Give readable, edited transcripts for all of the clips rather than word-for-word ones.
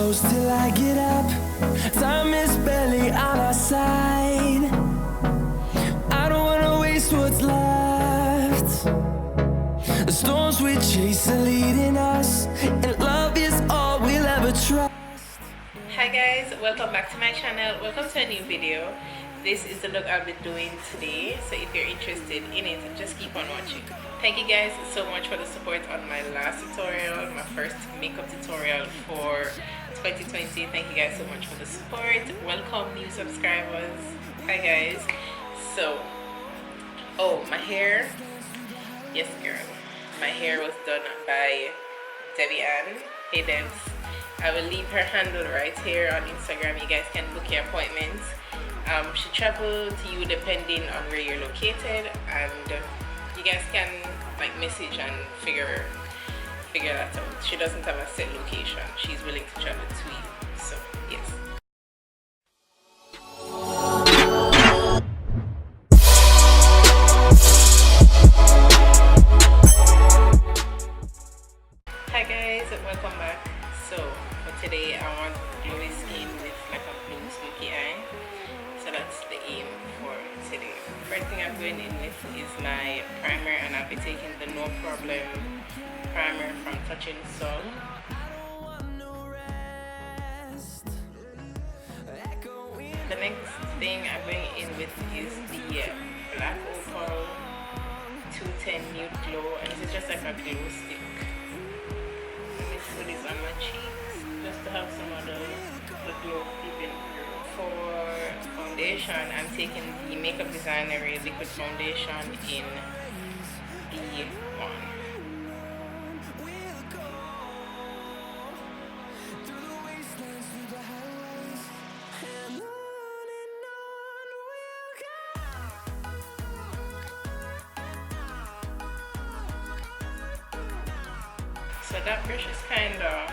close till I get up. Time is barely on our side. I don't wanna waste what's left. The storms we chase are leading us, and love is all we'll ever trust. Hi guys, welcome back to my channel. Welcome to a new video. This is the look I'll be doing today, so if you're interested in it, just keep on watching. Thank you guys so much for the support on my last tutorial, my first makeup tutorial for 2020. Thank you guys so much for the support. Welcome new subscribers. Hi guys. So, my hair, yes girl, my hair was done by Debbie Ann. Hey Debs. I will leave her handle right here on Instagram. You guys can book your appointments. She travel to you depending on where you're located, and you guys can like message and figure that out. She doesn't have a set location. She's willing to travel to you. So yes. Hi guys, welcome back. So for today I want glowy skin with like a blue smoky eye. So that's the aim for today. First thing I'm going in with is my primer, and I'll be taking the No Problem primer from Touching Soul. The next thing I'm going in with is the Black Opal 210 Nude Glow, and this is just like a glow stick. Let me put this on my cheeks just to have some of the glow peeping through. For foundation, I'm taking the Makeup Designer liquid foundation in B1. So that brush is kind of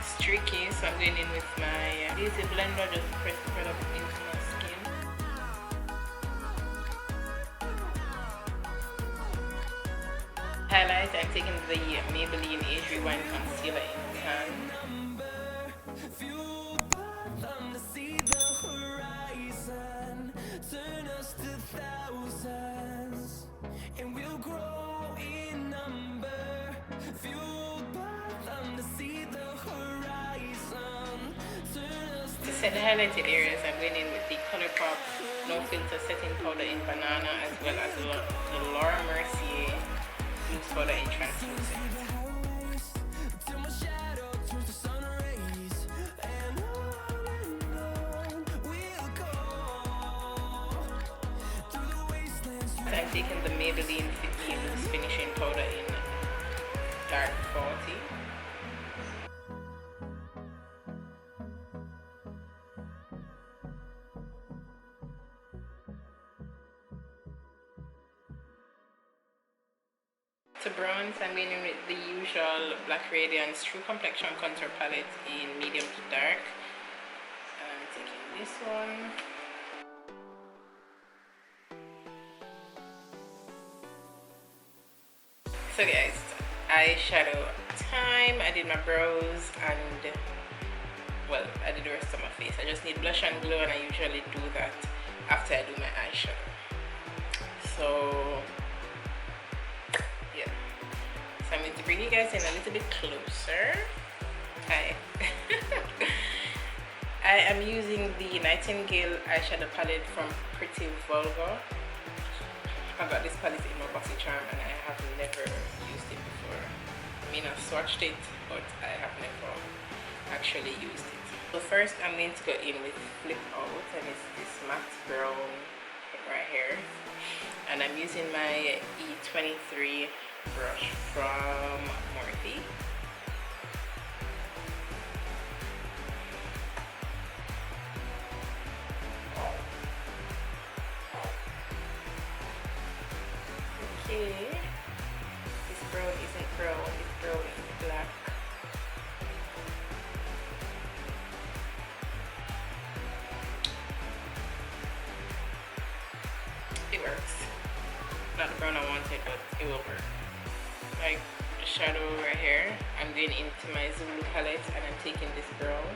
streaky, so I'm going in with my Beauty Blender just to press the product into my skin. Highlight, I'm taking the Maybelline Age Rewind Concealer in Tan. To set the highlighted areas, I'm going in with the ColourPop No Filter Setting Powder in Banana, as well as the Laura Mercier Loose Powder in Translucent. I'm taking the Maybelline Fit Me Loose Finishing Powder in Dark 40. To bronze, I'm going in with the usual Black Radiance True Complexion Contour Palette in medium to dark. I'm taking this one. So guys, eyeshadow time. I did my brows and, well, I did the rest of my face. I just need blush and glow, and I usually do that after I do my eyeshadow. So I'm going to bring you guys in a little bit closer. Hi. I am using the Nightingale eyeshadow palette from Pretty Vulgar. I got this palette in my BoxyCharm and I have never used it before. I mean, I've swatched it, but I have never actually used it. So first I'm going to go in with Flip Out, and it's this matte brown right here. And I'm using my E23 brush from Morphe. Okay, this brown isn't brown, this brown is black. It works. Not the brown I wanted, but it will work. Like, the shadow right here. I'm going into my Zulu palette and I'm taking this brown,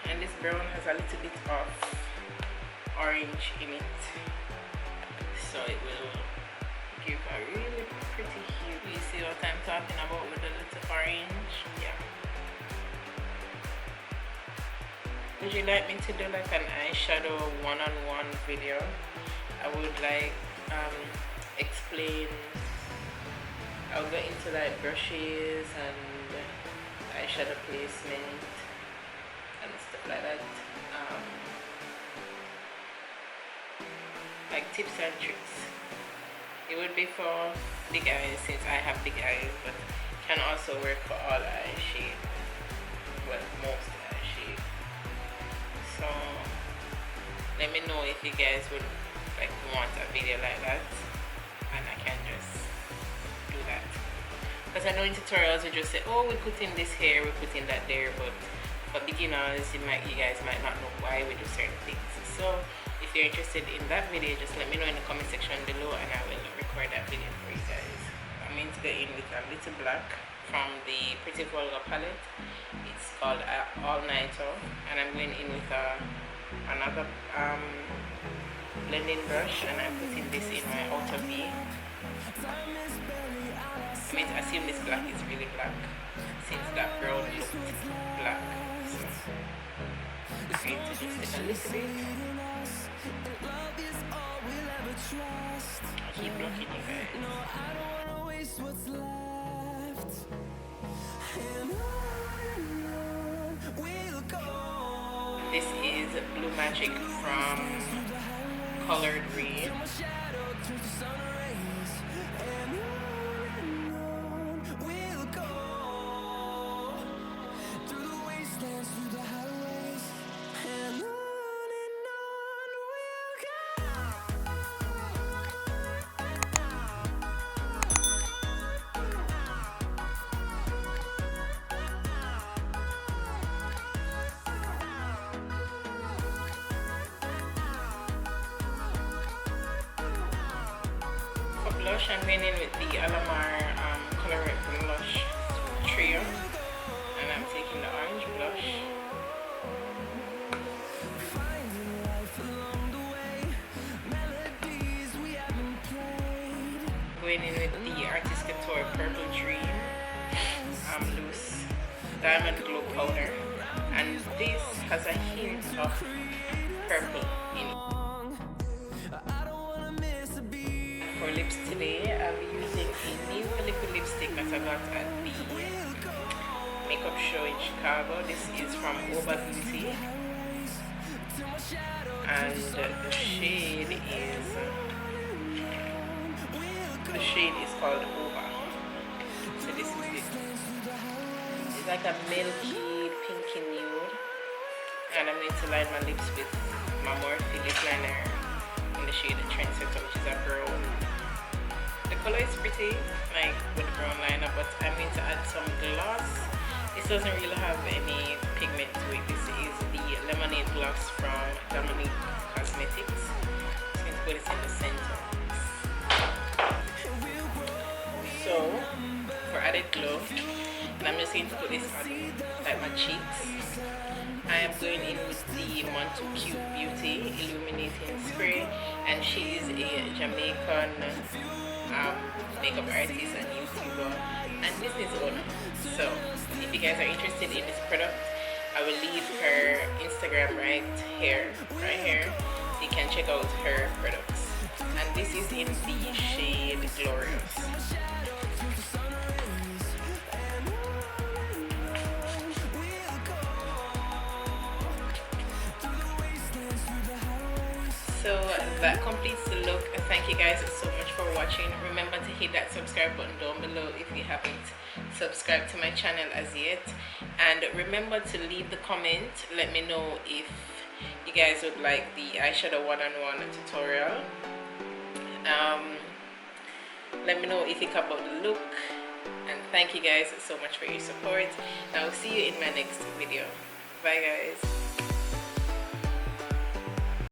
and this brown has a little bit of orange in it, so it will give a really pretty hue. You see what I'm talking about with the little orange? Yeah. Would you like me to do like an eyeshadow one-on-one video? I would like explain, I'll go into like brushes and eyeshadow placement and stuff like that, like tips and tricks. It would be for big eyes since I have big eyes, but can also work for all eye shape, well, most eye shape. So let me know if you guys would like want a video like that, and I can just do that. Because I know in tutorials we just say, oh, we put in this here, we put in that there, but for beginners you guys might not know why we do certain things. So if you're interested in that video, just let me know in the comment section below and I will record that video for you guys. I'm going to go in with a little black from the Pretty Vulgar palette. It's called All Nighter, and I'm going in with another blending brush, and I'm putting this in my outer V. I mean, I assume this black is really black since that brown looked black. So I'm going to just take a little bit. I keep blocking you guys. This is Blue Magic from Colored Green. Blush, I'm going in with the Alamar Colorette Blush Trio, and I'm taking the orange blush. Going in with the Artist Couture Purple Dream Loose Diamond Glow Powder, and this has a hint of purple in it. For lips today, I'll be using a new liquid lipstick that I got at the makeup show in Chicago. This is from Oba Beauty, and the shade is called Oba. So this is it. It's like a milky pinky nude, and I'm going to line my lips with my Morphe lip liner in the shade Trendsetter, which is a brown. The color is pretty, like with the brown liner, but I'm going to add some gloss. This doesn't really have any pigment to it. This is the Lemonade Gloss from Dominique Cosmetics. So I'm going to put it in the center. So for added glow, and I'm just going to put this on like my cheeks. I am going in with the Monto Cute Beauty Illuminating Spray, and she is a Jamaican makeup artist and YouTuber and business owner. So if you guys are interested in this product, I will leave her Instagram right here, so you can check out her products. And this is in the shade Glorious. So that completes the look. Thank you guys so much for watching. Remember to hit that subscribe button down below if you haven't subscribed to my channel as yet, and remember to leave the comment. Let me know if you guys would like the eyeshadow one-on-one tutorial. Let me know if you care about the look, and thank you guys so much for your support. I'll see you in my next video. Bye guys.